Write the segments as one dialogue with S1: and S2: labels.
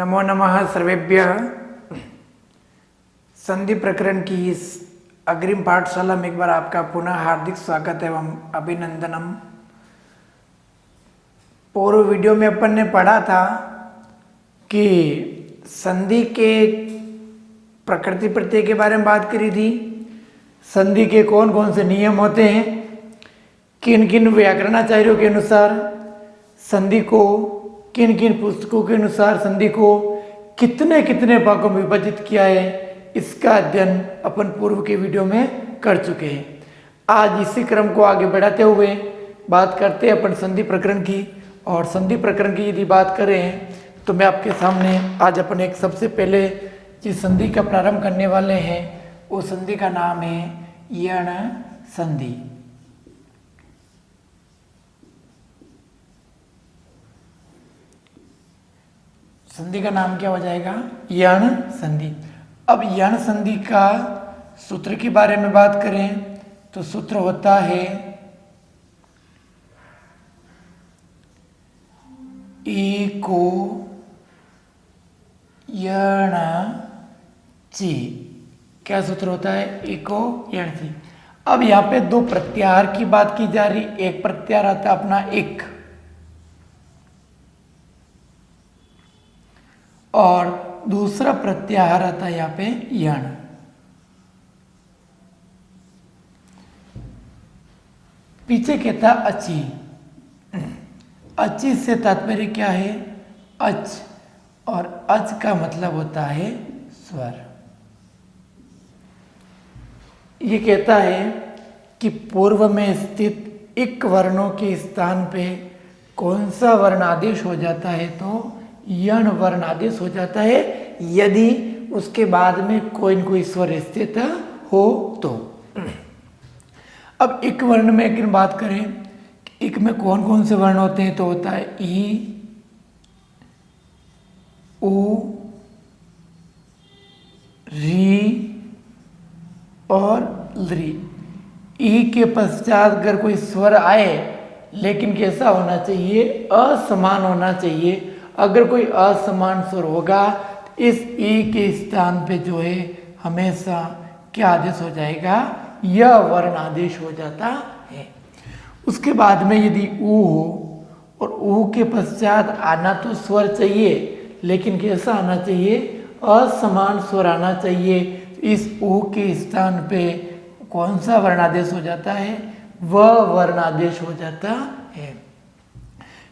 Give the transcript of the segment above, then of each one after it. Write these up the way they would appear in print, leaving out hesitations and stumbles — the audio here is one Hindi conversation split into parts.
S1: नमो नमः सर्वेभ्यः। संधि प्रकरण की इस अग्रिम पाठशाला में एक बार आपका पुनः हार्दिक स्वागत एवं अभिनंदनम। पूर्व वीडियो में अपन ने पढ़ा था कि संधि के प्रकृति प्रत्यय के बारे में बात करी थी। संधि के कौन कौन से नियम होते हैं, किन किन व्याकरणाचार्यों के अनुसार संधि को, किन किन पुस्तकों के अनुसार संधि को कितने कितने भागों में विभाजित किया है, इसका अध्ययन अपन पूर्व के वीडियो में कर चुके हैं। आज इसी क्रम को आगे बढ़ाते हुए बात करते हैं अपन संधि प्रकरण की। और संधि प्रकरण की यदि बात करें तो मैं आपके सामने आज अपन एक सबसे पहले जिस संधि का प्रारंभ करने वाले हैं वो संधि का नाम है यण संधि। संधि का नाम क्या हो जाएगा? यण संधि। अब यण संधि का सूत्र के बारे में बात करें तो सूत्र होता है एको यण ची। क्या सूत्र होता है? एको यण ची। अब यहाँ पे दो प्रत्याहार की बात की जा रही। एक प्रत्याहार आता है अपना एक, और दूसरा प्रत्याहार आता है यहाँ पे यण। पीछे कहता अची। अची से तात्पर्य क्या है? अच, और अच का मतलब होता है स्वर। ये कहता है कि पूर्व में स्थित इक वर्णों के स्थान पे कौन सा वर्ण आदेश हो जाता है? तो यण वर्ण आदेश हो जाता है यदि उसके बाद में कोई न कोई स्वर स्थित हो तो। अब इक वर्ण में अगर बात करें, इक में कौन कौन से वर्ण होते हैं? तो होता है ई, उ, री और लृ। ई के पश्चात अगर कोई स्वर आए लेकिन कैसा होना चाहिए? असमान होना चाहिए। अगर कोई असमान स्वर होगा तो इस ई के स्थान पे जो है हमेशा क्या आदेश हो जाएगा? यह वर्ण आदेश हो जाता है। उसके बाद में यदि ऊ हो और ऊ के पश्चात आना तो स्वर चाहिए, लेकिन कैसा आना चाहिए? असमान स्वर आना चाहिए। इस ऊ के स्थान पे कौन सा वर्ण आदेश हो जाता है? वह वर्ण आदेश हो जाता है।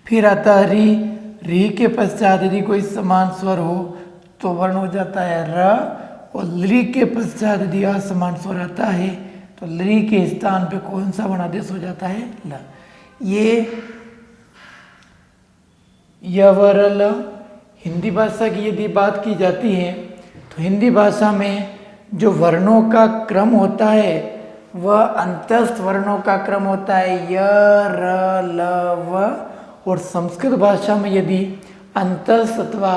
S1: फिर आता है री। री के पश्चात यदि कोई समान स्वर हो तो वर्ण हो जाता है र, और लृ के पश्चात यदि असमान स्वर आता है तो लृ के स्थान पे कौन सा वर्ण आदेश हो जाता है? ल। ये यवरल। हिंदी भाषा की यदि बात की जाती है तो हिंदी भाषा में जो वर्णों का क्रम होता है वह अंतस्थ वर्णों का क्रम होता है य, र, ल, व। और संस्कृत भाषा में यदि अंतस्थ अथवा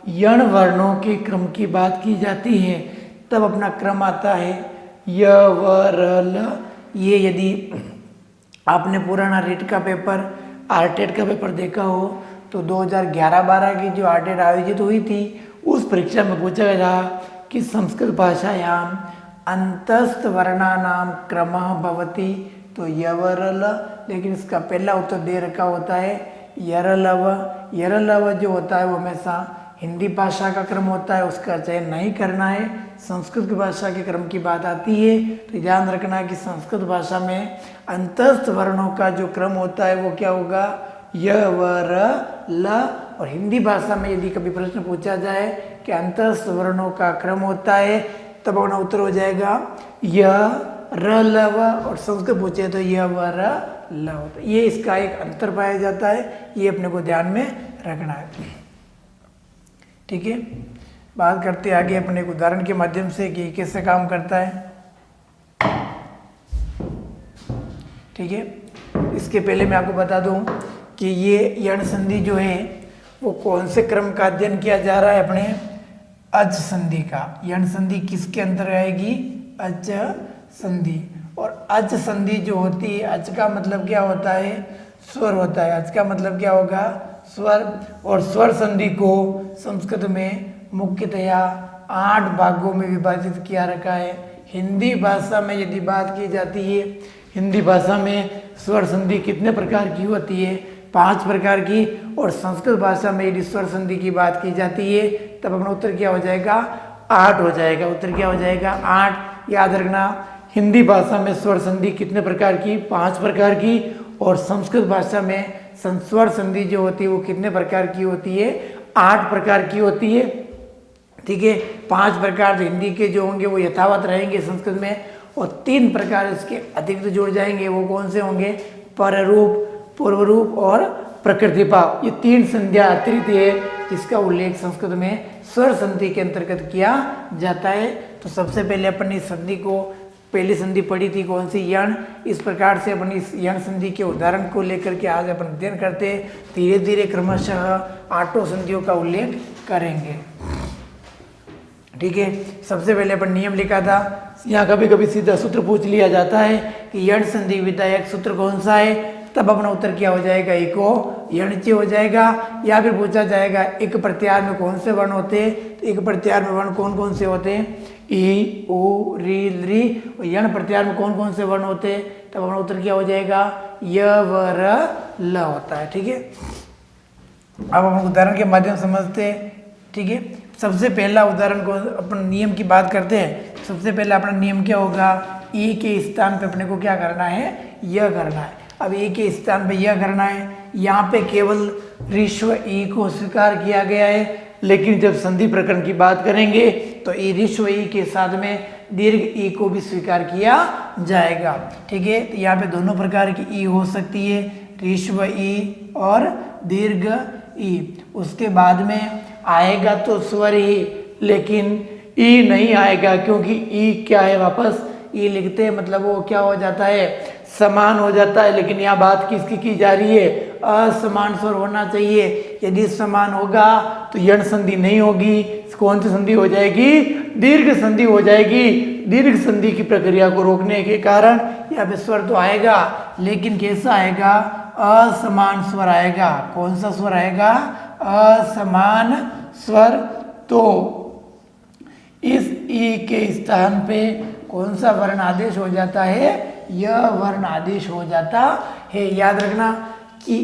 S1: यण वर्णों के क्रम की बात की जाती है तब अपना क्रम आता है य, व, र, ल। ये यदि आपने पुराना रीट का पेपर, आरटेट का पेपर देखा हो तो 2011-12 की जो आरटेट आयोजित हुई थी उस परीक्षा में पूछा गया कि संस्कृत भाषायाम अंतस्थ वर्णानाम क्रमः भवति, तो यवरल। लेकिन इसका पहला उत्तर दे रखा होता है यरलव। यरलव जो होता है वो हमेशा हिंदी भाषा का क्रम होता है, उसका चयन नहीं करना है। संस्कृत की भाषा के क्रम की बात आती है तो ध्यान रखना है कि संस्कृत भाषा में अंतस्थ वर्णों का जो क्रम होता है वो क्या होगा? य, व, र, ल। और हिंदी भाषा में यदि कभी प्रश्न पूछा जाए कि अंतस्थ वर्णों का क्रम होता है तब अपना उत्तर हो जाएगा य, र, ल, व। और संस्कृत पूछे तो य, व, र, ल होता है। ये इसका एक अंतर पाया जाता है, ये अपने को ध्यान में रखना है। ठीक है, बात करते आगे अपने एक उदाहरण के माध्यम से कि कैसे काम करता है। ठीक है, इसके पहले मैं आपको बता दूं कि ये यण संधि जो है वो कौन से क्रम का अध्ययन किया जा रहा है? अपने अज संधि का। यण संधि किसके अंदर आएगी? अज संधि। और अज संधि जो होती है, अज का मतलब क्या होता है? स्वर होता है। अज का मतलब क्या होगा? स्वर, और स्वर संधि को संस्कृत में मुख्यतया 8 भागों में विभाजित किया रखा है। हिंदी भाषा में यदि बात की जाती है, हिंदी भाषा में स्वर संधि कितने प्रकार की होती है? 5 प्रकार की। और संस्कृत भाषा में यदि स्वर संधि की बात की जाती है तब अपना उत्तर क्या हो जाएगा? 8 हो जाएगा। उत्तर क्या हो जाएगा? 8। याद रखना, हिंदी भाषा में स्वर संधि कितने प्रकार की? 5 प्रकार की। और संस्कृत भाषा में स्वर संधि जो होती है वो कितने प्रकार की होती है? 8 प्रकार की होती है। ठीक है, 5 प्रकार जो हिंदी के जो होंगे वो यथावत रहेंगे संस्कृत में, और 3 प्रकार इसके अतिरिक्त जुड़ जाएंगे। वो कौन से होंगे? पररूप, पूर्व रूप और प्रकृतिभाव। ये 3 संध्या अतिरिक्त है जिसका उल्लेख संस्कृत में स्वर संधि के अंतर्गत किया जाता है। तो सबसे पहले अपन इस संधि को, पहली संधि पढ़ी थी कौन सी? यण। इस प्रकार से अपन इस यण संधि के उदाहरण को लेकर के आज अपन अध्ययन करते, धीरे धीरे क्रमशः 8 संधियों का उल्लेख करेंगे। ठीक है, सबसे पहले अपन नियम लिखा था। यहाँ कभी कभी सीधा सूत्र पूछ लिया जाता है कि यण संधि विधायक सूत्र कौन सा है, तब अपना उत्तर क्या हो जाएगा? इको यणचे हो जाएगा। या फिर पूछा जाएगा एक प्रत्याहार में कौन से वर्ण होते हैं, तो एक प्रत्याहार में वर्ण कौन कौन से होते हैं? ई, उ, री, री। और यण प्रत्याहार में कौन कौन से वर्ण होते हैं, तब अपना उत्तर क्या हो जाएगा? य, व, र, ल होता है। ठीक है, अब हम उदाहरण के माध्यम से समझते हैं। ठीक है, सबसे पहला उदाहरण को अपन नियम की बात करते हैं। सबसे पहला अपना नियम क्या होगा? ई के स्थान पे अपने को क्या करना है? यह करना है। अब ई के स्थान पे यह करना है। यहाँ पे केवल ऋस्व ई को स्वीकार किया गया है, लेकिन जब संधि प्रकरण की बात करेंगे तो ई ऋस्व ई के साथ में दीर्घ ई को भी स्वीकार किया जाएगा। ठीक है, तो यहाँ पे दोनों प्रकार की ई हो सकती है, ऋस्व ई और दीर्घ ई। उसके बाद में आएगा तो स्वर ही, लेकिन ई नहीं आएगा, क्योंकि ई क्या है? वापस ई लिखते हैं मतलब वो क्या हो जाता है? समान हो जाता है। लेकिन यहाँ बात किसकी की जा रही है? असमान स्वर होना चाहिए। यदि समान होगा तो यण संधि नहीं होगी। कौन सी संधि हो जाएगी? दीर्घ संधि हो जाएगी। दीर्घ संधि की प्रक्रिया को रोकने के कारण यहाँ पे स्वर तो आएगा, लेकिन कैसा आएगा? असमान स्वर आएगा। कौन सा स्वर आएगा? असमान स्वर। तो इस ई के स्थान पे कौन सा वर्ण आदेश हो जाता है? यह वर्ण आदेश हो जाता है। याद रखना कि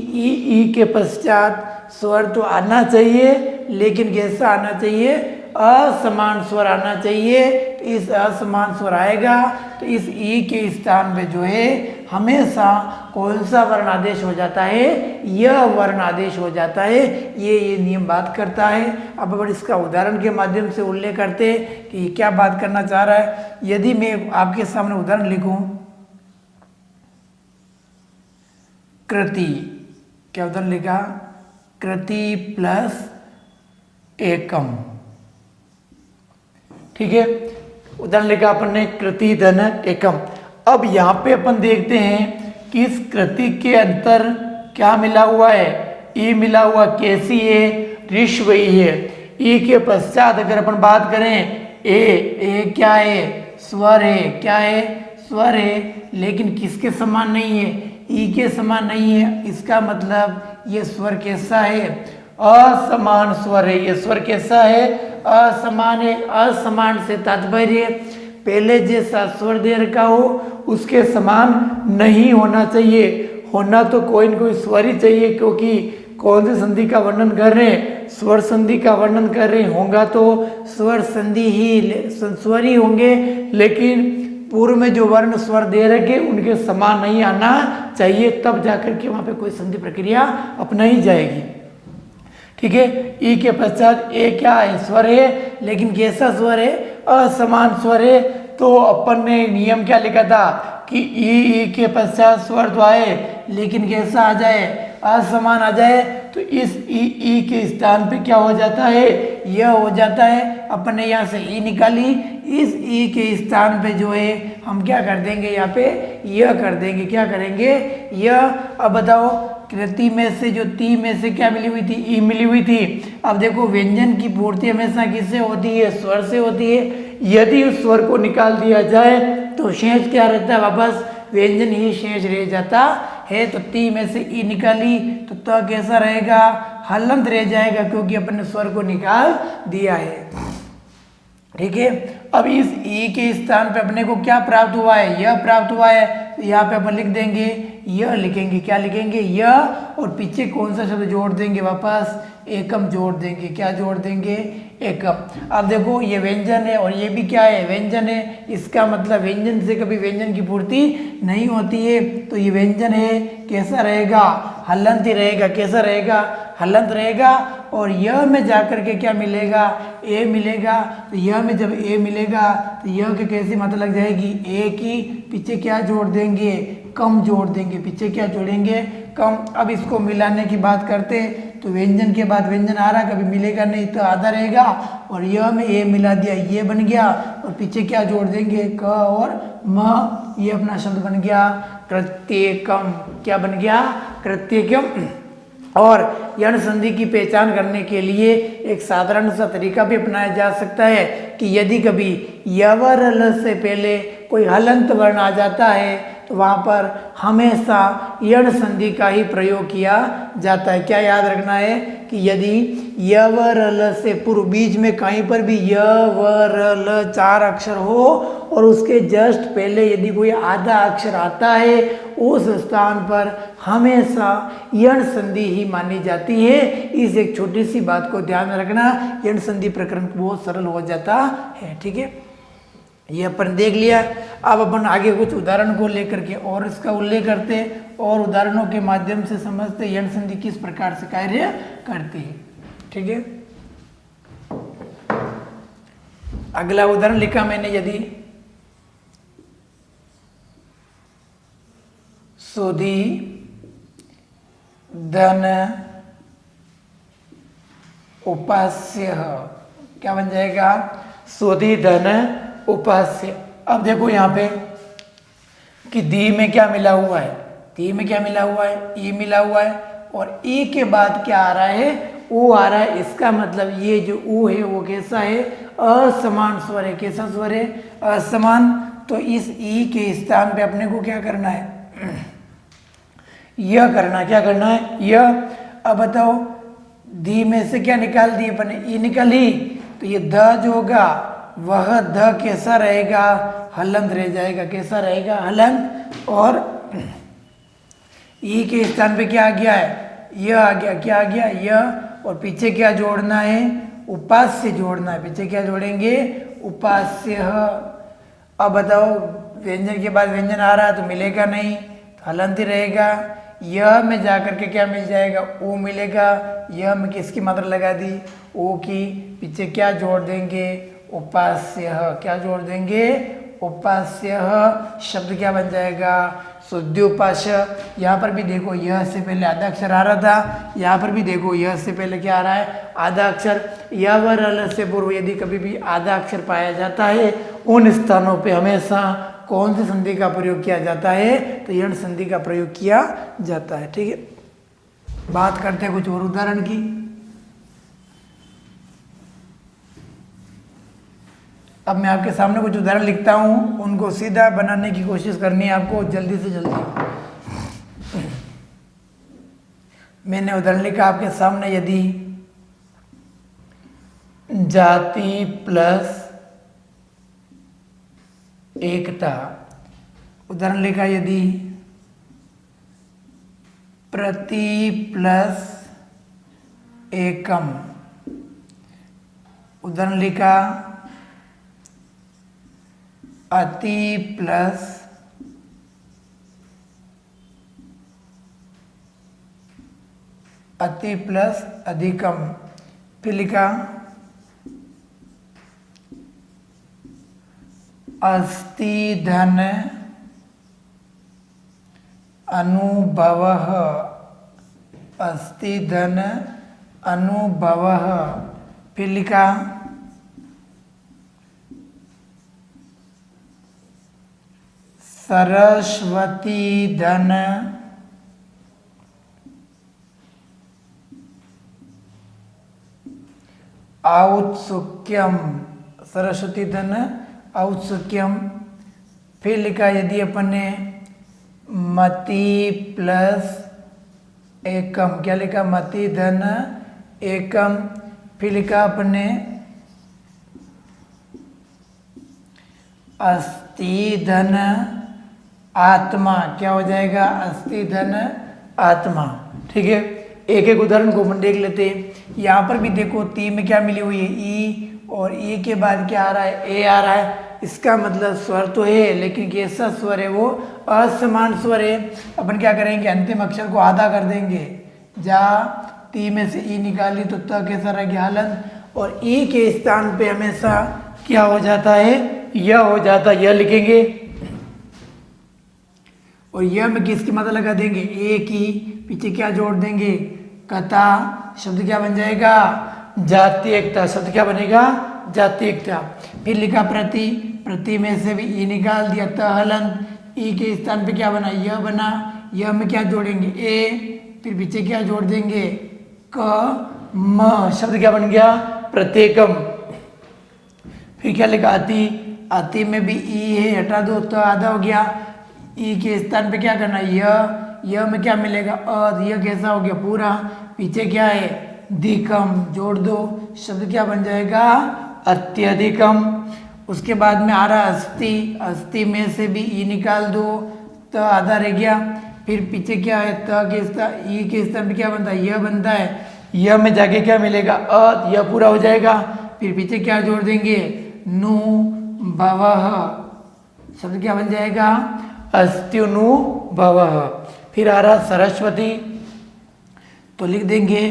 S1: ई के पश्चात स्वर तो आना चाहिए, लेकिन कैसा आना चाहिए? असमान स्वर आना चाहिए। तो इस असमान स्वर आएगा तो इस ई के स्थान पे जो है हमेशा कौन सा वर्ण आदेश हो जाता है? यह वर्ण आदेश हो जाता है। ये नियम बात करता है। अब अपन इसका उदाहरण के माध्यम से उल्लेख करते हैं कि क्या बात करना चाह रहा है। यदि मैं आपके सामने उदाहरण लिखूं, कृति, क्या उदाहरण लिखा? कृति प्लस एकम। ठीक है, उदाहरण लिखा अपन ने कृति धन एकम। अब यहाँ पे अपन देखते हैं कि इस कृति के अंतर क्या मिला हुआ है? ई मिला हुआ। कैसी है? ऋस्व ई है। ई के पश्चात अगर अपन बात करें ए क्या है? स्वर है। क्या है? स्वर है, लेकिन किसके समान नहीं है? ई के समान नहीं है। इसका मतलब ये स्वर कैसा है? असमान स्वर है। ये स्वर कैसा है? असमान है। असमान से तात्पर्य पहले जैसा स्वर दे रखा हो उसके समान नहीं होना चाहिए। होना तो कोई न कोई स्वर ही चाहिए, क्योंकि कौन सी संधि का वर्णन कर रहे हैं? स्वर संधि का वर्णन कर रहे होगा तो स्वर संधि ही स्वर ही होंगे, लेकिन पूर्व में जो वर्ण स्वर दे रखे उनके समान नहीं आना चाहिए, तब जाकर के वहाँ पे कोई संधि प्रक्रिया अपनाई जाएगी। ठीक है, ई के पश्चात ए क्या है? स्वर है, लेकिन कैसा स्वर है? असमान स्वर है। तो अपन ने नियम क्या लिखा था कि ई के पश्चात स्वर तो आए, लेकिन कैसा आ जाए? असमान आ जाए। तो इस ई के स्थान पे क्या हो जाता है? यह हो जाता है। अपन ने यहाँ से ई निकाली, इस ई के स्थान पे जो है हम क्या कर देंगे? यहाँ पे यह कर देंगे। क्या करेंगे? यह। अब बताओ, कृति में से जो ती में से क्या मिली हुई थी? ई मिली हुई थी। अब देखो, व्यंजन की पूर्ति हमेशा किससे होती है? स्वर से होती है। यदि उस स्वर को निकाल दिया जाए तो शेष क्या रहता है? वापस व्यंजन ही शेष रह जाता है। तो ती में से ई निकाली तो त कैसा रहेगा? हलंत रह जाएगा क्योंकि अपन ने स्वर को निकाल दिया है। ठीक है, अब इस ई के स्थान पे अपने को क्या प्राप्त हुआ है, यह प्राप्त हुआ है। तो यहाँ पे अपन लिख देंगे, यह लिखेंगे, क्या लिखेंगे, यह, और पीछे कौन सा शब्द जोड़ देंगे, वापस एकम जोड़ देंगे। क्या जोड़ देंगे, एकम। अब देखो ये व्यंजन है और ये भी क्या है, व्यंजन है। इसका मतलब व्यंजन से कभी व्यंजन की पूर्ति नहीं होती है। तो ये व्यंजन है, कैसा रहेगा, हलंत ही रहेगा। कैसा रहेगा, हलंत रहेगा। और यह में जाकर के क्या मिलेगा, ए मिलेगा। तो यह में जब ए मिलेगा तो यह के कैसी मात्रा लग जाएगी, ए की, पीछे क्या जोड़ देंगे, कम जोड़ देंगे। पीछे क्या जोड़ेंगे, कम। अब इसको मिलाने की बात करते तो व्यंजन के बाद व्यंजन आ रहा, कभी मिलेगा नहीं तो आधा रहेगा। और यह में ए मिला दिया, ये बन गया। और पीछे क्या जोड़ देंगे, क और म। ये अपना शब्द बन गया कृत्यकम। क्या बन गया, कृत्यकम। और यण संधि की पहचान करने के लिए एक साधारण सा तरीका भी अपनाया जा सकता है कि यदि कभी यवर से पहले कोई हलंत वर्ण आ जाता है तो वहाँ पर हमेशा यण संधि का ही प्रयोग किया जाता है। क्या याद रखना है कि यदि यवरल से पूर्व बीच में कहीं पर भी यवरल 4 अक्षर हो और उसके जस्ट पहले यदि कोई आधा अक्षर आता है, उस स्थान पर हमेशा यण संधि ही मानी जाती है। इस एक छोटी सी बात को ध्यान में रखना, यण संधि प्रकरण बहुत सरल हो जाता है। ठीक है, ये अपन देख लिया। अब अपन आगे कुछ उदाहरण को लेकर के और इसका उल्लेख करते और उदाहरणों के माध्यम से समझते यण संधि किस प्रकार से कार्य करती है। ठीक है, अगला उदाहरण लिखा मैंने, यदि सुधी धन उपास्य, क्या बन जाएगा, सुधी धन उपास्य। अब देखो यहाँ पे कि दी में क्या मिला हुआ है, दी में क्या मिला हुआ है, ई मिला हुआ है। और ई के बाद क्या आ रहा है, ओ आ रहा है। इसका मतलब ये जो ओ है वो कैसा है, असमान स्वर है। कैसा स्वर है, असमान। तो इस ई के स्थान पे अपने को क्या करना है, यह करना। क्या करना है, यह। अब बताओ, दी में से क्या निकाल दिए अपने, ई निकाली। तो ये ध जो होगा वह ध कैसा रहेगा, हलंत रह जाएगा। कैसा रहेगा, हलंत। और ई के स्थान पे क्या आ गया है, यह आ गया। क्या आ गया, यह। और पीछे क्या जोड़ना है, उपास्य जोड़ना है। पीछे क्या जोड़ेंगे, उपास्य। अब बताओ, व्यंजन के बाद व्यंजन आ रहा है तो मिलेगा नहीं, तो हलंत ही रहेगा। यह में जाकर के क्या मिल जाएगा, ओ मिलेगा। यह में किसकी मात्रा लगा दी, ओ की। पीछे क्या जोड़ देंगे, उपास्य। क्या जोड़ देंगे, उपास्य। शब्द क्या बन जाएगा, शुद्धि उपास्य। यहाँ पर भी देखो यह से पहले आधा अक्षर आ रहा था, यहाँ पर भी देखो यह से पहले क्या आ रहा है, आधा अक्षर। यह व रल से पूर्व यदि कभी भी आधा अक्षर पाया जाता है, उन स्थानों पे हमेशा कौन सी संधि का प्रयोग किया जाता है, तो यण संधि का प्रयोग किया जाता है। ठीक है, बात करते हैं कुछ और उदाहरण की। अब मैं आपके सामने कुछ उदाहरण लिखता हूं, उनको सीधा बनाने की कोशिश करनी है आपको जल्दी से जल्दी। मैंने उदाहरण लिखा आपके सामने, यदि जाति प्लस एकता। उदाहरण लिखा, यदि प्रति प्लस एकम। उदाहरण लिखा, अति प्लस अधिकम। फिर लिखा, अस्ति धन अनुभवः। अस्ति धन अनुभवः। फिर लिखा, सरस्वती धन औत्सुक्यम। सरस्वती धन औत्सुक्यम। फिर लिखा, यदि अपन ने मति प्लस एकम। क्या लिखा, मति धन एकम, फिर लिखा अपने अस्थि धन आत्मा, क्या हो जाएगा अस्थि धन आत्मा। ठीक है, एक एक उदाहरण को हम देख लेते हैं। यहाँ पर भी देखो ती में क्या मिली हुई है ई, और ई के बाद क्या आ रहा है ए आ रहा है। इसका मतलब स्वर तो है लेकिन कैसा स्वर है वो असमान स्वर है। अपन क्या करेंगे अंतिम अक्षर को आधा कर देंगे। जहाँ ती में से ई निकाली तो त कैसा रह गया हलंत, और ई के स्थान पे हमेशा क्या हो जाता है यह हो जाता है, यह लिखेंगे। और यह में किसकी मात्रा लगा देंगे ए की, पीछे क्या जोड़ देंगे कथा, शब्द क्या बन जाएगा जातीय एकता, शब्द क्या बनेगा जातीय एकता। फिर लिखा प्रति, प्रति में से भी ई निकाल दिया त हलंत, ई के स्थान पे क्या बना यह बना, यह में क्या जोड़ेंगे ए, फिर पीछे क्या जोड़ देंगे क म, शब्द क्या बन गया प्रत्येकम। फिर क्या लिखा अति, अति में भी ई है हटा दो तो आधा हो गया, ई के स्थान पे क्या करना यह में क्या मिलेगा अ, यह कैसा हो गया पूरा, पीछे क्या है दिकम जोड़ दो, शब्द क्या बन जाएगा अत्यधिकम। उसके बाद में आ रहा अस्थि, अस्थि में से भी ई निकाल दो तो आधा रह गया। फिर पीछे क्या है त के स्थान ई के स्थान पे क्या बनता है यह बनता है, यह में जाके क्या मिलेगा अ, यह पूरा हो जाएगा। फिर पीछे क्या जोड़ देंगे नु भवः, शब्द क्या बन जाएगा अस्त्युनु भवः। फिर आ रहा सरस्वती, तो लिख देंगे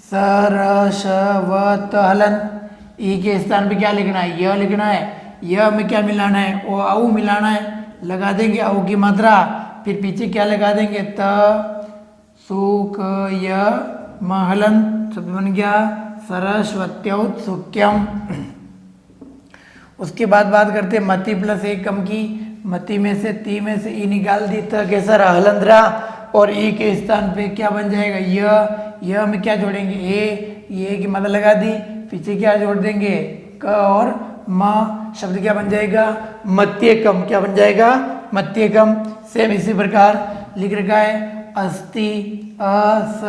S1: सरस्वत हलंत, ई के स्थान पे क्या लिखना है यह लिखना है, यह में क्या मिलाना है ओ औ मिलाना है, लगा देंगे औ की मात्रा। फिर पीछे क्या लगा देंगे त सुख य महलंत, शब्द बन गया सरस्वत्योत्सुक्यम। उसके बाद बात करते हैं मति प्लस एकम की, मति में से ती में से ई निकाल दी तो कैसा रहा हलंत रहा, और ई के स्थान पे क्या बन जाएगा यह में क्या जोड़ेंगे ए की मदद लगा दी, पीछे क्या जोड़ देंगे क और म, शब्द क्या बन जाएगा मत्यकम, क्या बन जाएगा मत्यकम। सेम इसी प्रकार लिख रखा है अस्थि अस,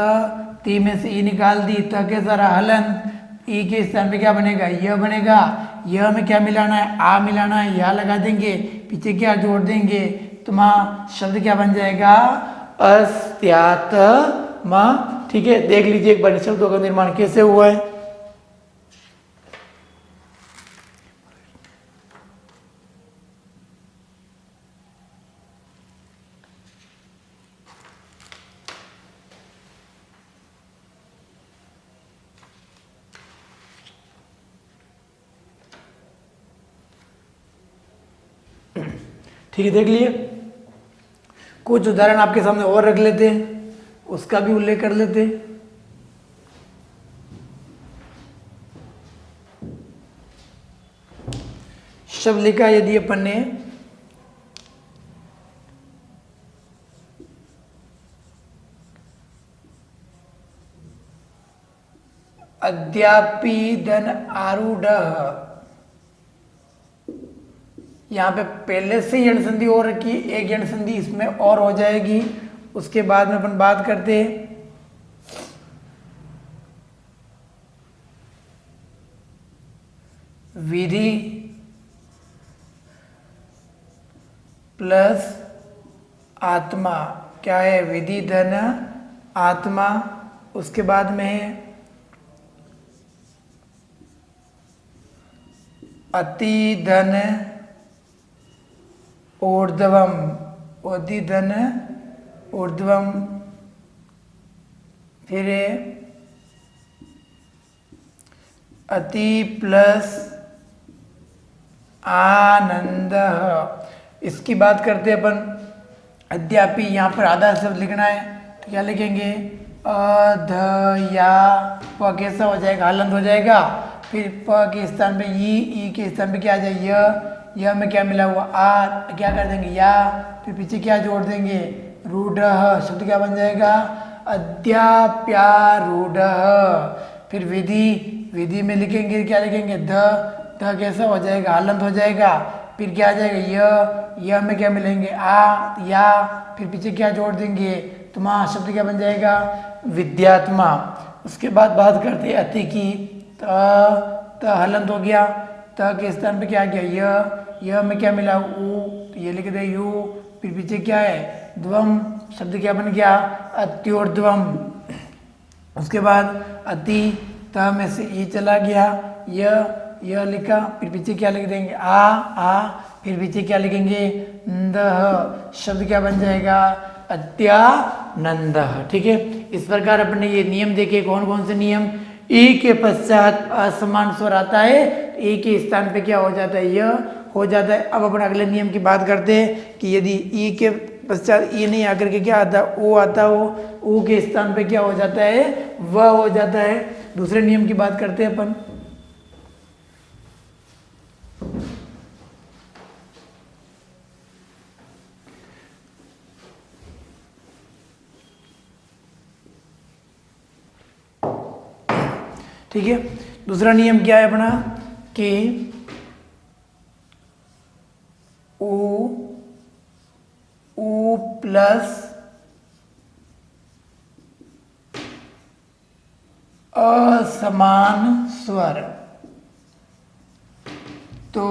S1: ती में से ई निकाल दी तो कैसा रहा हलंत, ई के स्थान पे क्या बनेगा यह बनेगा, यह में क्या मिलाना है आ मिलाना है, यह लगा देंगे, पीछे क्या जोड़ देंगे तुम्हारा, शब्द क्या बन जाएगा अस्त्यात्मा। ठीक है, देख लीजिए एक बार शब्दों का निर्माण कैसे हुआ है। ठीक है, देख लिए। कुछ उदाहरण आपके सामने और रख लेते हैं, उसका भी उल्लेख कर लेते हैं। शब्द लिखा यदि अपन ने अद्यापि धन आरूढ़, यहाँ पे पहले से यण संधि हो रखी, एक यण संधि इसमें और हो जाएगी। उसके बाद में अपन बात करते हैं विधि प्लस आत्मा, क्या है विधि धन आत्मा। उसके बाद में है अति धन ऊर्ध्वम, अति धन ऊर्ध्वम। फिर अति प्लस आनंद। इसकी बात करते हैं अपन अद्यापि, यहाँ पर आधा शब्द लिखना है तो क्या लिखेंगे अध या प, कैसा हो जाएगा हलंत हो जाएगा। फिर प के स्थान पे ई के स्थान पे क्या आ जाए यह में क्या मिला हुआ आ, क्या कर देंगे या, फिर पीछे क्या जोड़ देंगे रूढ़, शब्द क्या बन जाएगा अद्याप्यारूढ़। फिर विधि, विधि में लिखेंगे क्या लिखेंगे ध कैसा हो जाएगा हलंत हो जाएगा। फिर क्या आ जाएगा यह में क्या मिलेंगे आ या, फिर पीछे क्या जोड़ देंगे तुम्हारा, शब्द क्या बन जाएगा विद्यात्मा। उसके बाद बात करते हैं अति की। त हलंत हो गया, त के स्थान पे क्या आ गया य में क्या मिला ऊ, तो ये लिख दे यू। फिर पीछे क्या है द्वम, शब्द क्या बन गया अत्योर्ध्वम। उसके बाद अति, त में से ई चला गया, यह लिखा, फिर पीछे क्या लिख देंगे आ, फिर पीछे क्या लिखेंगे नंदह, शब्द क्या बन जाएगा अत्यानंदः। ठीक है, इस प्रकार अपने ये नियम देखे। कौन कौन से नियम? ई के पश्चात असमान स्वर आता है, ई के स्थान पे क्या हो जाता है यह हो जाता है। अब अपन अगले नियम की बात करते हैं कि यदि ई के पश्चात ई नहीं आकर के क्या आता ओ आता हो, ओ के स्थान पे क्या हो जाता है वह हो जाता है। दूसरे नियम की बात करते हैं अपन। ठीक है, दूसरा नियम क्या है अपना कि ऊ प्लस असमान स्वर, तो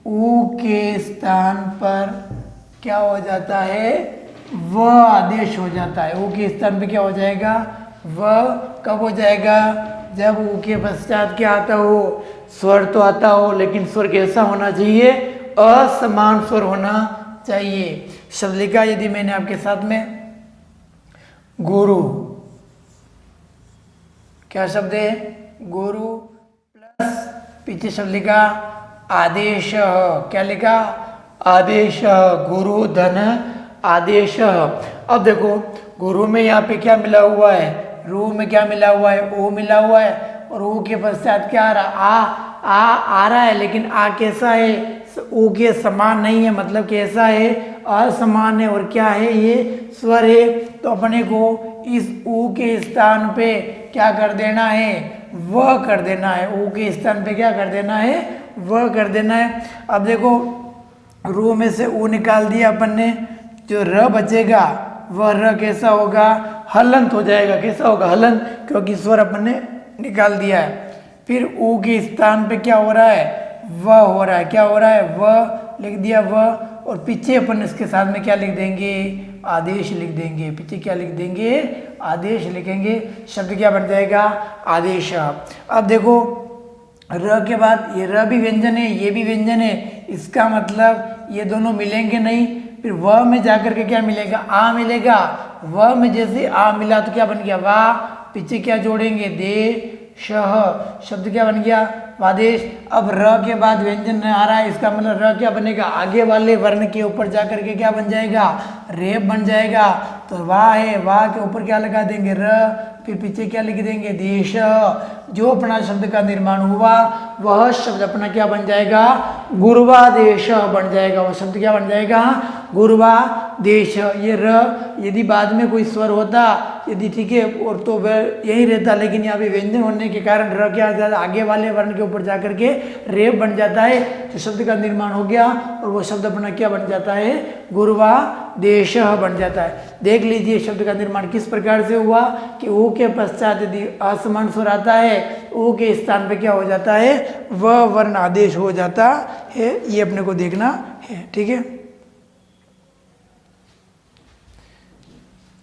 S1: ऊ के स्थान पर क्या हो जाता है वह आदेश हो जाता है। ऊ के स्थान पे क्या हो जाएगा वह कब हो जाएगा जब ऊ के पश्चात क्या आता हो स्वर तो आता हो, लेकिन स्वर कैसा होना चाहिए असमान स्वर होना चाहिए। शब्द लिखा यदि मैंने आपके साथ में गुरु, क्या शब्द है गुरु, प्लस पीछे शब्द लिखा आदेश, क्या लिखा आदेश, गुरु धन आदेश। अब देखो गुरु में यहाँ पे क्या मिला हुआ है रू में क्या मिला हुआ है ओ मिला हुआ है, और ओ के पश्चात क्या आ रहा आ रहा है, लेकिन आ कैसा है ओ के समान नहीं है, मतलब कैसा है असमान है, और क्या है ये स्वर है। तो अपने को इस ऊ के स्थान पे क्या कर देना है वह कर देना है, ऊ के स्थान पे क्या कर देना है वह कर देना है। अब देखो रू में से ऊ निकाल दिया अपन ने, जो र बचेगा वह र कैसा होगा हलंत हो जाएगा। कैसा होगा हलंत, क्योंकि स्वर अपन ने निकाल दिया है। फिर ऊ के स्थान पे क्या हो रहा है वह हो रहा है, क्या हो रहा है वह लिख दिया वह, और पीछे अपन इसके साथ में क्या लिख देंगे आदेश लिख देंगे, पीछे क्या लिख देंगे आदेश लिखेंगे, शब्द क्या बन जाएगा आदेश। अब देखो र के बाद ये र भी व्यंजन है ये भी व्यंजन है, इसका मतलब ये दोनों मिलेंगे नहीं। फिर व में जाकर के क्या मिलेगा आ मिलेगा, व में जैसे आ मिला तो क्या बन गया वाह, पीछे क्या जोड़ेंगे दे शह, शब्द क्या बन गया वादेश। अब र के बाद व्यंजन आ रहा है, इसका मतलब र क्या बनेगा आगे वाले वर्ण के ऊपर जाकर के क्या बन जाएगा रेप बन जाएगा। तो वाह है, वाह के ऊपर क्या लगा देंगे र, फिर पीछे क्या लिख देंगे देश। जो अपना शब्द का निर्माण हुआ वह शब्द अपना क्या बन जाएगा गुरुवादेश बन जाएगा, वह शब्द क्या बन जाएगा गुरुवादेश। ये र यदि बाद में कोई स्वर होता यदि ठीक है और तो वह यही रहता, लेकिन यहाँ पे व्यंजन होने के कारण र क्या जाता आगे वाले वर्ण के ऊपर जाकर के रेप बन जाता है, तो शब्द का निर्माण हो गया और वो शब्द अपना क्या बन जाता है गुरुवादेश बन जाता है। देख लीजिए शब्द का निर्माण किस प्रकार से हुआ कि ऊ के पश्चात यदि असमान स्वर आता है ऊ के स्थान पे क्या हो जाता है वह वर्ण आदेश हो जाता है, ये अपने को देखना है। ठीक है,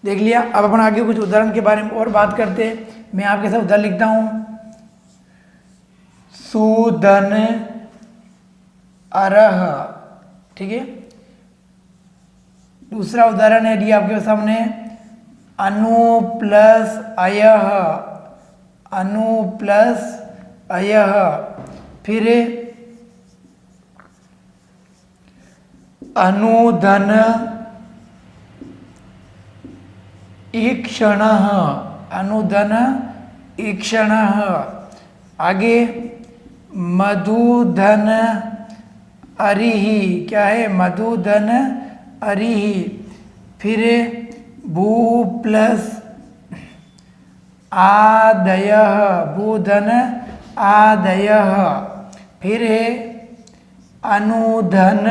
S1: देख लिया। अब अपन आगे कुछ उदाहरण के बारे में और बात करते हैं। मैं आपके साथ उदाहरण लिखता हूं सुधन अरह। ठीक है, दूसरा उदाहरण है दिया आपके सामने अनु प्लस अयह, अनु प्लस अयह, फिर अनुधन ईक्षण, अनुधन ईक्षण, आगे मधुधन अरिहि, क्या है मधुधन अरिहि, फिर भू प्लस आदयः, भूधन आदयः, फिर है अनुधन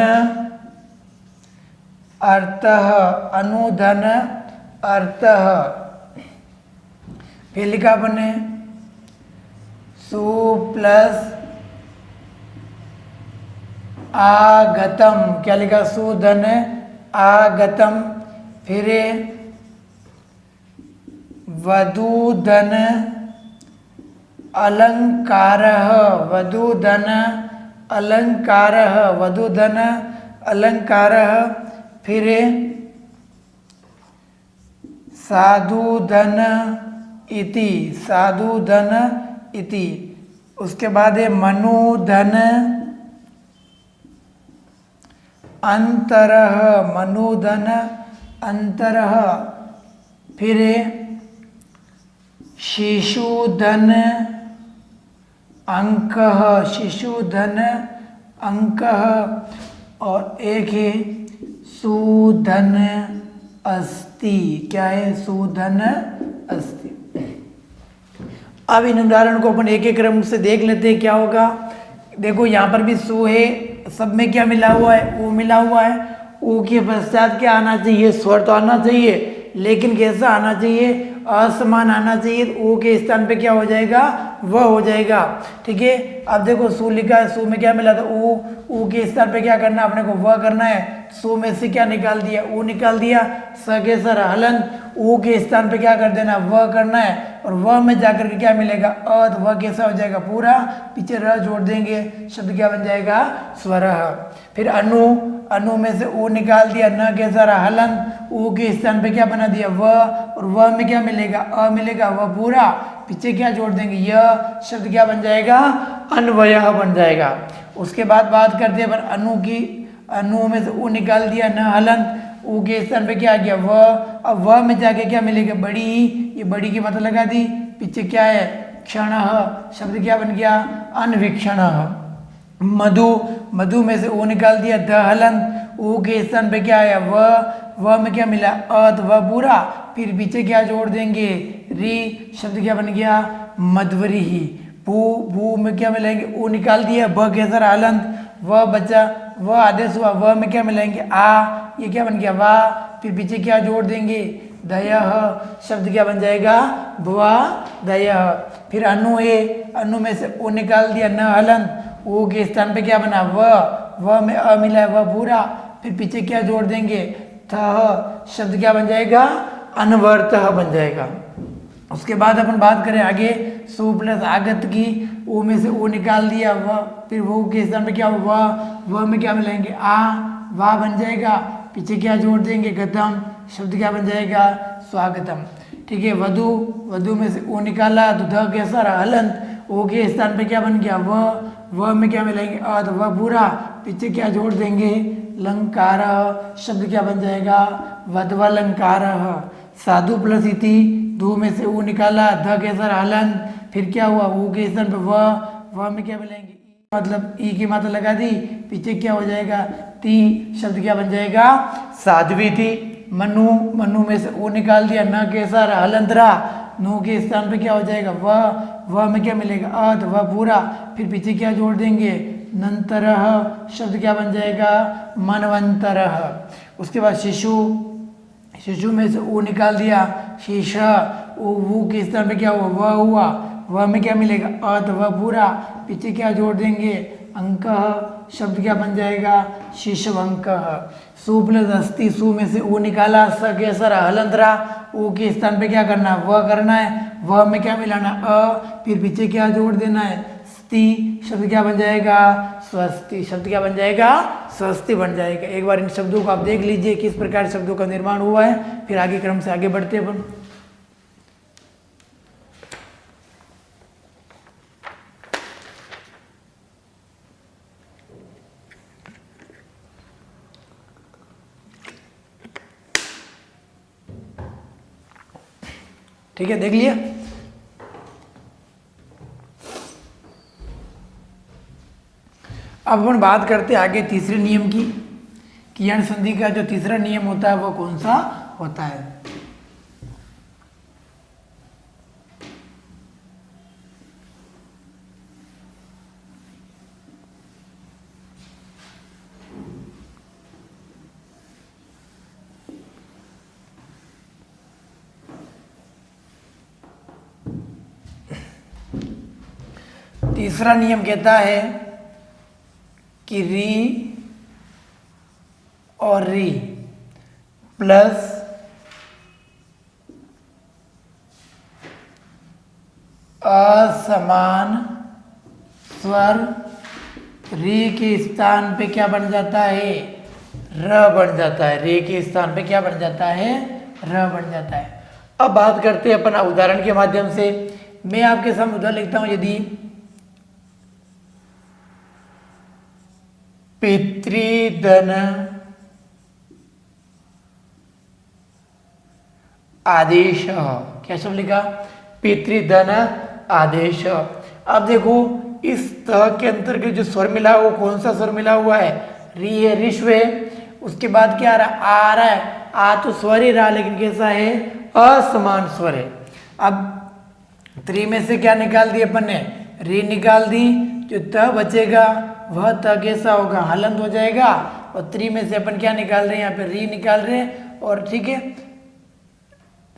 S1: अर्थः, अनुधन अर्थः, फिर लिखा अपन ने सु प्लस आगतम, क्या लिखा, सुधन आगतम, फिर वधूधन अलंकारः, वधूधन अलंकारः, वधूधन अलंकारः, फिर साधुधन इति, साधुधन इति, उसके बाद है मनुधन अंतरः, मनुधन अंतरः, फिर शिशुधन अंकः, शिशुधन अंकः, और एक है सुधन अस्ति, क्या है, सुधन अस्ति। अब इन उदाहरण को अपन एक एक क्रम से देख लेते हैं क्या होगा। देखो यहाँ पर भी सु है, सब में क्या मिला हुआ है, ओ मिला हुआ है। ओ के पश्चात क्या आना चाहिए, स्वर तो आना चाहिए, लेकिन कैसा आना चाहिए, असमान आना चाहिए। ओ के स्थान पे क्या हो जाएगा, वह हो जाएगा। ठीक है, अब देखो सु लिखा है, सु में क्या मिला था, ओ के स्थान पे क्या करना है, अपने को वह करना है। सु में से क्या निकाल दिया, ओ निकाल दिया, स के सर हलंत, ओ के स्थान पे क्या कर देना, वह करना है, और वह में जाकर के क्या मिलेगा, अ, तो वह कैसा हो जाएगा, पूरा, पीछे र जोड़ देंगे, शब्द क्या बन जाएगा, स्वर। फिर अनु, अनु में से ओ निकाल दिया, न के सर हलंत, ओ के स्थान पे क्या बना दिया, वह, और वह में क्या मिलेगा, अ मिलेगा, वह पूरा, पीछे क्या जोड़ देंगे, यह शब्द क्या बन जाएगा, अन्वयः बन जाएगा। उसके बाद बात करते हैं पर अनु की। अनु में से ओ निकाल दिया, न हलंत, ऊ के स्थान पे क्या आ गया, वह। अब वह में जाके क्या मिलेगा, बड़ी, ये बड़ी की पता लगा दी, पीछे क्या है, क्षण, शब्द क्या बन गया, अनवीक्षण। मधु, मधु में से ओ निकाल दिया, द हलंत, ऊ के स्थान पे क्या आया, वह में क्या मिला, अत, वह पूरा, फिर पीछे क्या जोड़ देंगे, री, शब्द क्या बन गया, मध्वरी ही। भू, भू में क्या मिलाएंगे, ओ निकाल दिया, ब के सर हलंत, वह बचा, वह आदेश हुआ, वह में क्या मिलाएंगे, आ, ये क्या बन गया, वाह, फिर पीछे क्या जोड़ देंगे, दयः, शब्द क्या बन जाएगा, भुआ दयः। फिर अनु है, अनु में से ओ निकाल दिया, न हलंत, ओ के स्थान पे क्या बना, वह में अ मिला है, वह पूरा, फिर पीछे क्या जोड़ देंगे, थह, शब्द क्या बन जाएगा, अनवरतः बन जाएगा। उसके बाद अपन बात करें आगे, सु प्लस आगत की। ओ में से ओ निकाल दिया, वह, फिर वो के स्थान पे क्या हुआ, वह में क्या मिलाएंगे, आ, वाह बन जाएगा, पीछे क्या जोड़ देंगे, गतम, शब्द क्या बन जाएगा, स्वागतम। ठीक है, वधु, वधु में से ओ निकाला, तो ध के सर हलंत, ओ के स्थान पे क्या बन गया, वह में क्या मिलाएंगे, अ, तो वह पूरा, पीछे क्या जोड़ देंगे, लंकार, शब्द क्या बन जाएगा, वधवलंकार। साधु प्लस इति, दो में से ऊ निकाला, ध के सर हलंत, फिर क्या हुआ, ऊ के स्थान पे वह में क्या मिलाएंगे, मतलब ई की मात्रा लगा दी, पीछे क्या हो जाएगा, ती, शब्द क्या बन जाएगा, साध्वी थी। मनु, मनु में से ओ निकाल दिया, न के सर हलंतरा, नो के स्थान पे क्या हो जाएगा, वह में क्या मिलेगा, अ, तो वह पूरा, फिर पीछे क्या जोड़ देंगे, नंतरः, शब्द क्या बन जाएगा, मनवंतरः। उसके बाद शिशु, शिशु में से ओ निकाल दिया, शीश, ओ वो के स्थान पे क्या हुआ, वह हुआ, वह में क्या मिलेगा, अ, तो वह पूरा, पीछे क्या जोड़ देंगे, अंक, शब्द क्या बन जाएगा, शिशवंक। सु प्लस अस्थि, सु में से ओ निकाला, स के सर हलंतरा, ओ के स्थान पे क्या करना है, वह करना है, वह में क्या मिलाना, अ, फिर पीछे क्या जोड़ देना है, स्ति, शब्द क्या बन जाएगा, स्वस्ति, शब्द क्या बन जाएगा, स्वस्ति बन जाएगा। एक बार इन शब्दों को आप देख लीजिए किस प्रकार शब्दों का निर्माण हुआ है, फिर आगे क्रम से आगे बढ़ते हैं अपन। ठीक है, देख लिया। अब अपन बात करते हैं आगे तीसरे नियम की, कि यण संधि का जो तीसरा नियम होता है वो कौन सा होता है। तीसरा नियम कहता है कि री और री प्लस असमान स्वर री के स्थान पे क्या बन जाता है, र बन जाता है। री के स्थान पे क्या बन जाता है, र बन जाता है। अब बात करते हैं अपन उदाहरण के माध्यम से। मैं आपके सामने उदाहरण लिखता हूं। यदि पितृधन आदेश, क्या शब्द लिखा, पितृधन आदेश। अब देखो इस त के अंतर्गत जो स्वर मिला वो कौन सा स्वर मिला हुआ है, री है, ऋष्व है। उसके बाद क्या आ रहा है, आ तो स्वर ही रहा लेकिन कैसा है, असमान स्वर है। अब त्रि में से क्या निकाल दी अपन ने, री निकाल दी। जो त बचेगा वह त कैसा होगा, हलंत हो जाएगा। और त्रि में से अपन क्या निकाल रहे हैं, यहाँ पे री निकाल रहे हैं। और ठीक है,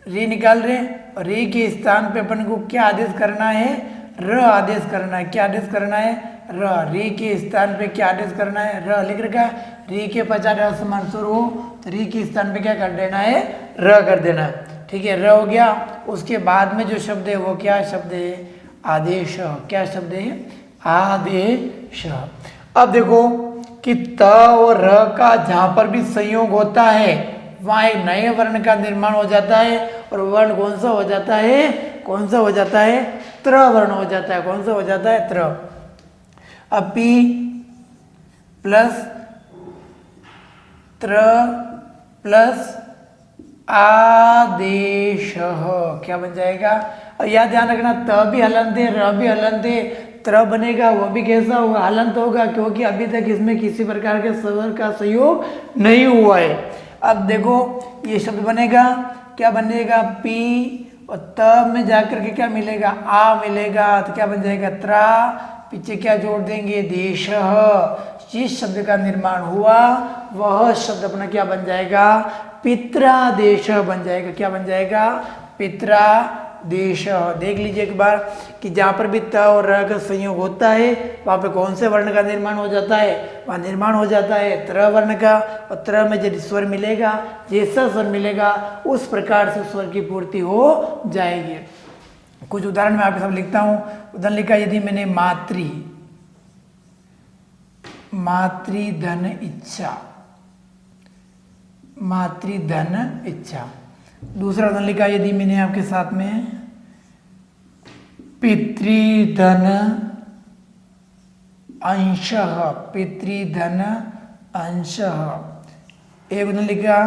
S1: री निकाल रहे हैं और री के स्थान पे अपन को क्या आदेश करना है, र आदेश करना है। क्या आदेश करना है, र। री के स्थान पे क्या आदेश करना है, र लिख रखा है। री के पश्चात असमान स्वर हो तो री के स्थान पे क्या कर देना है, र कर देना है। ठीक है, र हो गया। उसके बाद में जो शब्द है वो क्या शब्द है, आदेश। क्या शब्द है, आदेश। अब देखो कि त और र का जहां पर भी संयोग होता है वहां एक नए वर्ण का निर्माण हो जाता है। और वर्ण कौन सा हो जाता है, कौन सा हो जाता है, त्र वर्ण हो जाता है। कौन सा हो जाता है, त्र। अब पी प्लस त्र प्लस आदेश क्या बन जाएगा। और यह ध्यान रखना, त भी हलंत है, र भी हलंत है, त्र बनेगा वो भी कैसा होगा, हलंत होगा, क्योंकि अभी तक इसमें किसी प्रकार के स्वर का संयोग नहीं हुआ है। अब देखो ये शब्द बनेगा, क्या बनेगा, पी और त में जाकर के क्या मिलेगा, आ मिलेगा। तो क्या बन जाएगा, त्रा। पीछे क्या जोड़ देंगे, देश। जिस शब्द का निर्माण हुआ वह शब्द अपना क्या बन जाएगा, पित्रादेश बन जाएगा। क्या बन जाएगा, पित्रादेश। देख लीजिए एक बार कि जहाँ पर भी त और र का संयोग होता है वहाँ पे कौन से वर्ण का निर्माण हो जाता है, वहाँ निर्माण हो जाता है त्र वर्ण का। और त्र में यदि स्वर मिलेगा, जैसा स्वर मिलेगा उस प्रकार से स्वर की पूर्ति हो जाएगी। कुछ उदाहरण मैं आपके सामने लिखता हूँ। उदाहरण लिखा, यदि मैंने मातृधन इच्छा, मातृधन इच्छा। दूसरा उदाहरण लिखा, यदि मैंने आपके साथ में पितृधन अंशः, पितृधन अंशः। एक उदाहरण लिखा,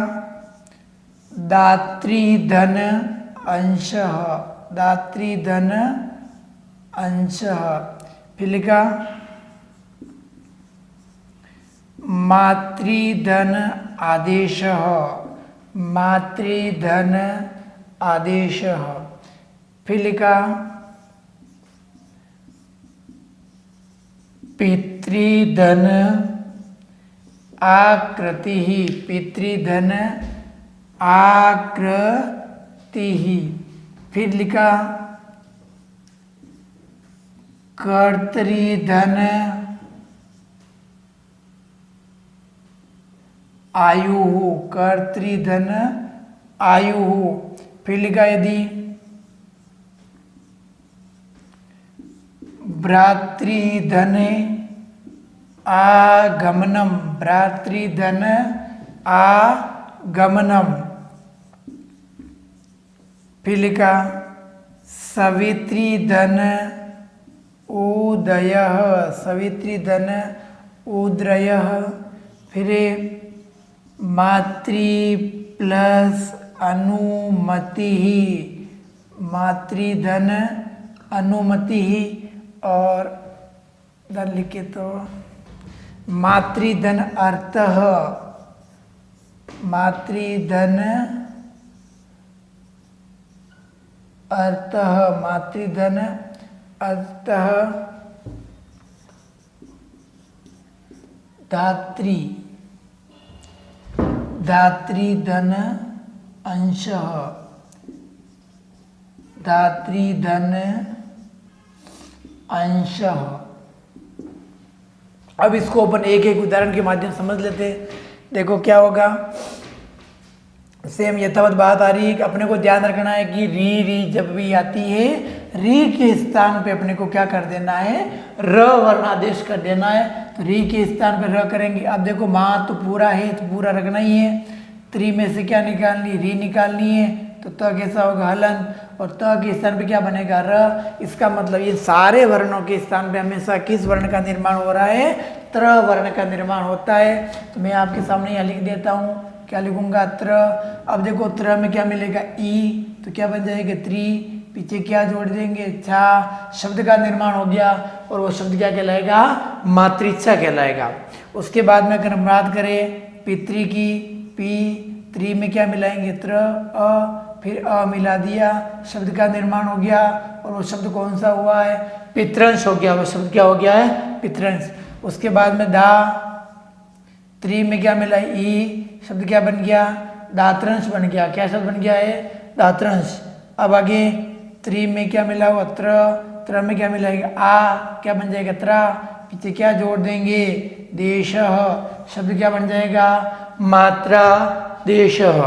S1: दातृधन अंशः, दातृधन अंशः। फिर लिखा मातृधन आदेशः, मातृधन आदेशः। फिर लिखा पितृधन आकृति, पितृधन आकृति। फिर लिखा कर्तृधन आयु, कर्तृधन आयु। फिर लिखा, यदि भ्रातृधन आगमनम, भ्रातृधन आगमनम। फिर लिखा सवितृधन उदयः, सवितृधन उदयः। फिर मातृ प्लस अनुमति, मातृधन अनुमति। और धन लिखे तो मातृधन अर्थः, मातृधन अर्थः, मातृधन अर्थः। धात्री, धातृधन अंशः, धातृधन अंशः। अब इसको अपन एक एक उदाहरण के माध्यम से समझ लेते हैं। देखो क्या होगा, सेम यथावत बात आ रही है कि अपने को ध्यान रखना है कि री जब भी आती है, री के स्थान पे अपने को क्या कर देना है, र वर्ण आदेश कर देना है। तो री के स्थान पे र करेंगे। अब देखो माँ तो पूरा है तो पूरा रखना ही है। त्रि में से क्या निकालनी, री निकालनी है, तो त कैसा होगा हलन, और त के स्थान पे क्या बनेगा र। इसका मतलब ये सारे वर्णों के स्थान पे हमेशा किस वर्ण का निर्माण हो रहा है, त्र वर्ण का निर्माण होता है। तो मैं आपके सामने यहाँ लिख देता हूँ, क्या लिखूंगा, त्र। अब देखो त्र में क्या मिलेगा, ई, तो क्या बन जाएगा त्रि, पीछे क्या जोड़ देंगे, छा, शब्द का निर्माण हो गया, और वो शब्द क्या कहलाएगा, मातृच्छा कहलाएगा। उसके बाद में अगर हम बात करें पितृ की, पी, त्रि में क्या मिलाएंगे, त्र, अ, फिर अ मिला दिया, शब्द का निर्माण हो गया, और वो शब्द कौन सा हुआ है, पितृंश हो गया। वो शब्द क्या हो गया है, पितृंश। उसके बाद में दा, त्रि में क्या मिला, ई, शब्द क्या बन गया, दात्रंश बन गया। क्या शब्द बन गया है, दात्रंश। अब आगे त्रि में क्या मिला हुआ, त्र, त्र में क्या मिलाएगा, आ, क्या बन जाएगा, त्रा, पीछे क्या जोड़ देंगे, देशः, शब्द क्या बन जाएगा, मात्रा देशः।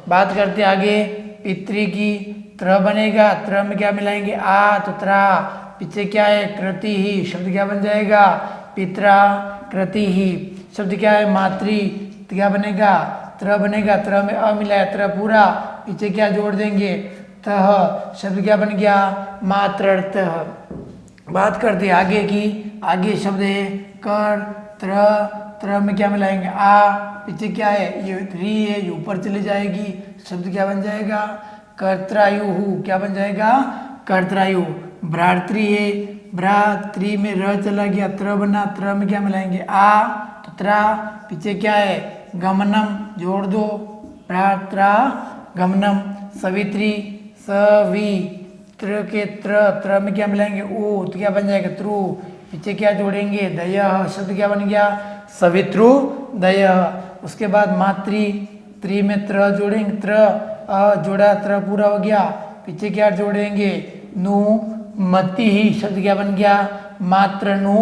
S1: बात करते आगे पितृ की, त्र बनेगा, त्र में क्या मिलाएंगे, आ, तो त्रा, पीछे क्या है, कृति ही, शब्द क्या बन जाएगा, पित्रा कृति ही, शब्द क्या है, मातृ, क्या बनेगा, त्र बनेगा, त्र में अ मिला है, त्र पूरा, पीछे क्या जोड़ देंगे, तह, शब्द क्या बन गया, मातृतः। बात करते आगे की, आगे शब्द है कर, त्र, त्र में क्या मिलाएंगे, आ, पीछे क्या है, ये री है, ये ऊपर चली जाएगी, शब्द क्या बन जाएगा, कर्त्रायु, क्या बन जाएगा, कर्त्रायु। भ्रातृ है, भ्रातृ में र चला गया, त्र बना, त्र में क्या मिलाएंगे, आ, तो त्रा, पीछे क्या है, गमनम, जोड़ दो, भ्रात्रा गमनम। सवित्री, सवि, त्र के त्र, त्र में क्या मिलाएंगे, ओ, तो क्या बन जाएगा, त्रु, पीछे क्या जोड़ेंगे, दयः, शब्द क्या बन गया, सवित्रु दयः। उसके बाद मातृ, त्रि में त्र जोड़ेंगे, त्र, अ जोड़ा, त्र पूरा हो गया, पीछे क्या जोड़ेंगे, नु, मति ही, शब्द क्या बन गया, मात्र नु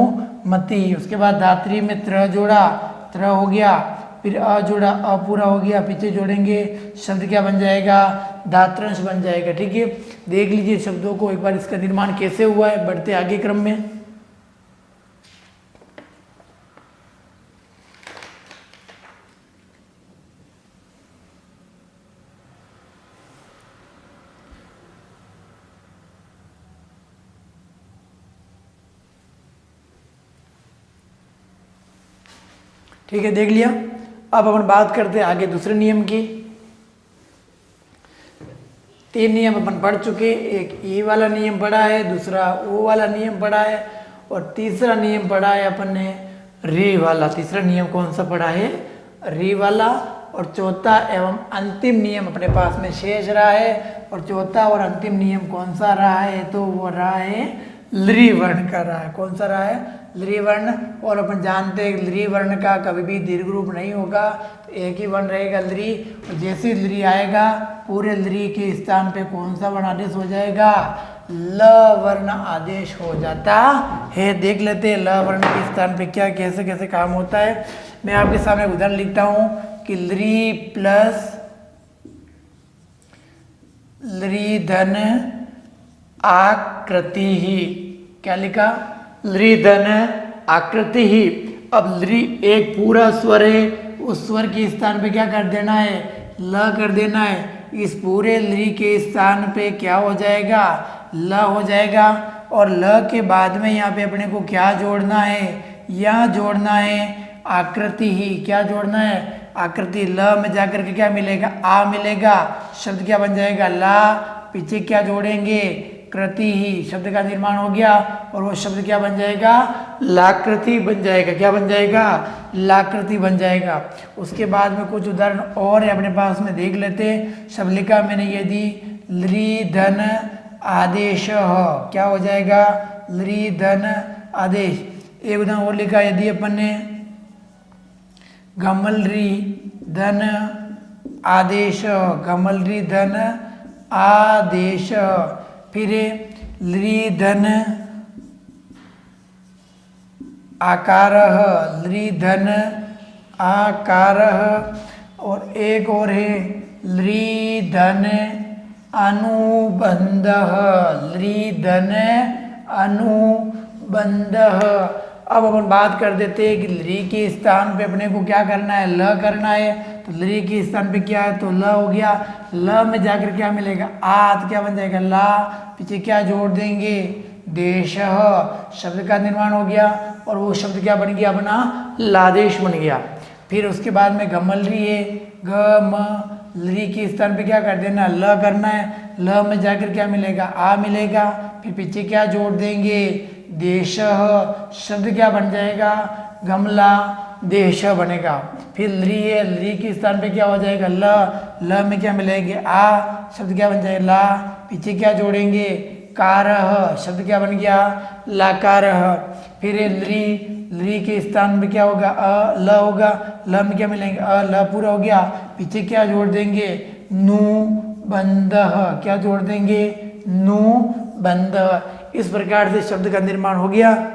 S1: मति। उसके बाद धात्री में त्र जोड़ा, त्र हो गया, फिर अ जोड़ा, अ पूरा हो गया, पीछे जोड़ेंगे, शब्द क्या बन जाएगा, धात्रंश बन जाएगा। ठीक है, देख लीजिए शब्दों को एक बार, इसका निर्माण कैसे हुआ है, बढ़ते आगे क्रम में। ठीक है, देख लिया। अब अपन बात करते हैं आगे दूसरे नियम की। 3 नियम अपन पढ़ चुके, एक ई वाला नियम पढ़ा है, दूसरा ओ वाला नियम पढ़ा है, और तीसरा नियम पढ़ा है अपन ने री वाला। तीसरा नियम कौन सा पढ़ा है, री वाला। और चौथा एवं अंतिम नियम अपने पास में शेष रहा है, और चौथा और अंतिम नियम कौन सा रहा है, तो वो रहा है लृ वर्ण का रहा है। कौन सा रहा है, लृ वर्ण। और अपन जानते हैं लृ वर्ण का कभी भी दीर्घ रूप नहीं होगा, तो एक ही वर्ण रहेगा लृ। और जैसे लृ आएगा, पूरे लृ के स्थान पे कौन सा वर्ण आदेश हो जाएगा, ल वर्ण आदेश हो जाता है। देख लेते हैं ल वर्ण के स्थान पे क्या कैसे कैसे काम होता है। मैं आपके सामने उदाहरण लिखता हूँ कि लृ प्लस लृ धन आकृति ही, क्या लिखा, लृ धन आकृति ही। अब लृ एक पूरा स्वर है, उस स्वर के स्थान पे क्या कर देना है, ल कर देना है। इस पूरे लृ के स्थान पे क्या हो जाएगा, ल हो जाएगा। और ल के बाद में यहाँ पे अपने को क्या जोड़ना है, यहाँ जोड़ना है आकृति ही। क्या जोड़ना है, आकृति। ल में जाकर के क्या मिलेगा, आ मिलेगा, शब्द क्या बन जाएगा, ला, पीछे क्या जोड़ेंगे, कृति ही, शब्द का निर्माण हो गया, और वो शब्द क्या बन जाएगा, लाकृति बन जाएगा। क्या बन जाएगा, लाकृति बन जाएगा। उसके बाद में कुछ उदाहरण और है अपने पास में, देख लेते हैं। शब्द लिखा मैंने यदि लृ धन आदेश, क्या हो जाएगा, लृ धन आदेश। एक उदाहरण और लिखा, यदि अपन ने गमल लृ धन आदेश, गमल लृ धन आदेश, फिर लृ धन आकारः, लृ धन आकारः, और एक और है लृ धन अनुबंधः, लृ धन अनुबंधः। अब अपन बात कर देते हैं कि लृ के स्थान पे अपने को क्या करना है, ल करना है। तो लृ के स्थान पे क्या है, तो ल हो गया। ल में जाकर क्या मिलेगा, आ, तो क्या बन जाएगा ला, पीछे क्या जोड़ देंगे, देशः, शब्द का निर्माण हो गया और वो शब्द क्या बन गया अपना, लादेश बन गया। फिर उसके बाद में गमलरी है, ग म लृ के स्थान पे क्या कर देना, ल करना है। ल में जाकर क्या मिलेगा, आ मिलेगा, फिर पीछे क्या जोड़ देंगे, देशः, शब्द क्या बन जाएगा, गमला देश बनेगा। फिर लृ है, लृ के स्थान पे क्या हो जाएगा, ल, ल में क्या मिलेगा, आ, शब्द क्या बन जाएगा, ला, पीछे क्या जोड़ेंगे, कारः, शब्द क्या बन गया, लाकारः। फिर लृ, लृ के स्थान पे क्या होगा, अ, ल होगा, ल में क्या मिलेंगे, अ, ल पूरा हो गया, पीछे क्या जोड़ देंगे, नु बंधः, क्या जोड़ देंगे, नु बंधः। इस प्रकार से शब्द का निर्माण हो गया।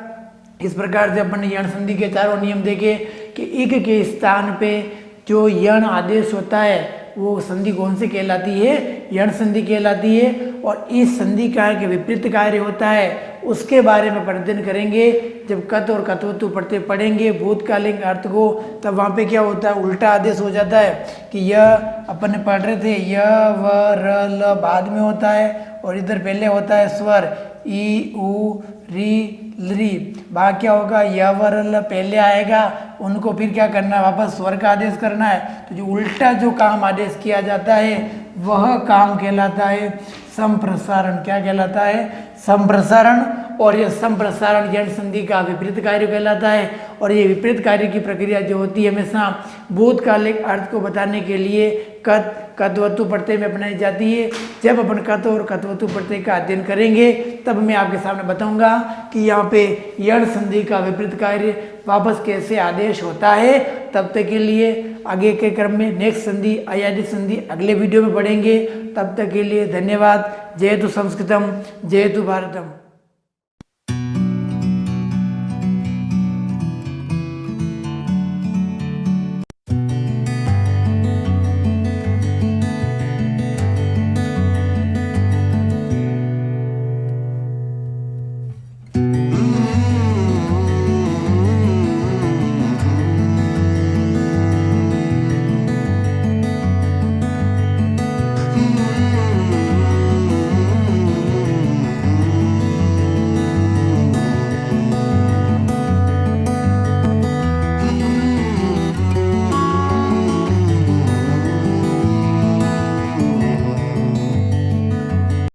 S1: इस प्रकार से अपन ने यण संधि के चारों नियम देखे कि इक के स्थान पे जो यण आदेश होता है वो संधि कौन सी कहलाती है, यण संधि कहलाती है। और इस संधि कार्य के विपरीत कार्य होता है उसके बारे में अध्ययन करेंगे जब कत और कतवतु पढ़ते पढ़ेंगे भूतकालिक अर्थ को। तब वहाँ पे क्या होता है, उल्टा आदेश हो जाता है कि यह अपन ने पढ़ रहे थे, य व र ल बाद में होता है और इधर पहले होता है स्वर ई उ री लृ। बाकी क्या होगा, य व र ल पहले आएगा, उनको फिर क्या करना है, वापस स्वर का आदेश करना है। तो जो उल्टा जो काम आदेश किया जाता है वह काम कहलाता है संप्रसारण। क्या कहलाता है, संप्रसारण। और यह संप्रसारण यण संधि का विपरीत कार्य कहलाता है। और ये विपरीत कार्य की प्रक्रिया जो होती है हमेशा भूतकालिक अर्थ को बताने के लिए कत कतवतु प्रत्यय में अपनाई जाती है। जब अपन कत और कतवतु प्रत्यय का अध्ययन करेंगे तब मैं आपके सामने बताऊंगा कि यहाँ पे यण संधि का विपरीत कार्य वापस कैसे आदेश होता है। तब तक के लिए आगे के क्रम में नेक्स्ट संधि अयादित संधि अगले वीडियो में पढ़ेंगे। तब तक के लिए धन्यवाद। जय तु संस्कृतम, जय तु भारतम।